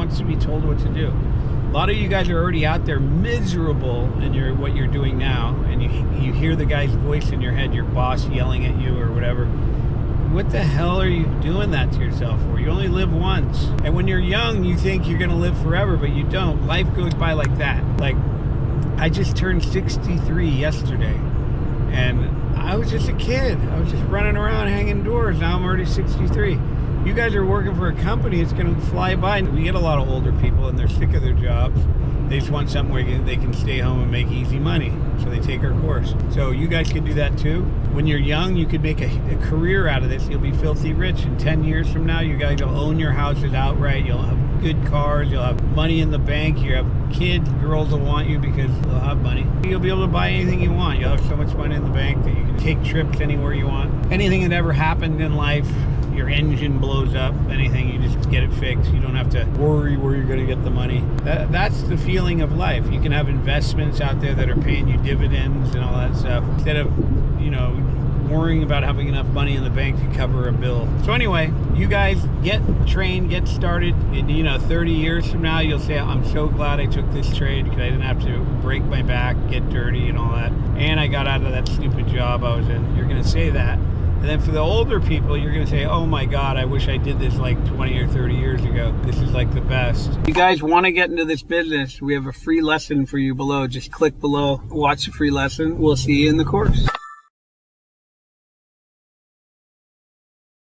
wants to be told what to do. A lot of you guys are already out there miserable in what you're doing now, and you hear the guy's voice in your head, your boss yelling at you or whatever. What the hell are you doing that to yourself for? You only live once. And when you're young, you think you're going to live forever, but you don't. Life goes by like that. Like, I just turned 63 yesterday, and I was just a kid. I was just running around hanging doors. Now I'm already 63. You guys are working for a company, it's going to fly by. We get a lot of older people, and they're sick of their jobs. They just want something where they can stay home and make easy money. So they take our course. So you guys can do that too. When you're young, you could make a career out of this. You'll be filthy rich. In 10 years from now, you guys will own your houses outright. You'll have good cars. You'll have money in the bank. You have kids, girls will want you because they'll have money. You'll be able to buy anything you want. You'll have so much money in the bank that you can take trips anywhere you want. Anything that ever happened in life, your engine blows up, anything, you just get it fixed. You don't have to worry where you're going to get the money. That's the feeling of life. You can have investments out there that are paying you dividends and all that stuff, instead of, worrying about having enough money in the bank to cover a bill. So anyway, you guys get trained, get started. In 30 years from now, you'll say, I'm so glad I took this trade because I didn't have to break my back, get dirty and all that. And I got out of that stupid job I was in. You're going to say that. And then for the older people, you're going to say, oh my God, I wish I did this like 20 or 30 years ago. This is like the best. If you guys want to get into this business, we have a free lesson for you below. Just click below, watch the free lesson. We'll see you in the course.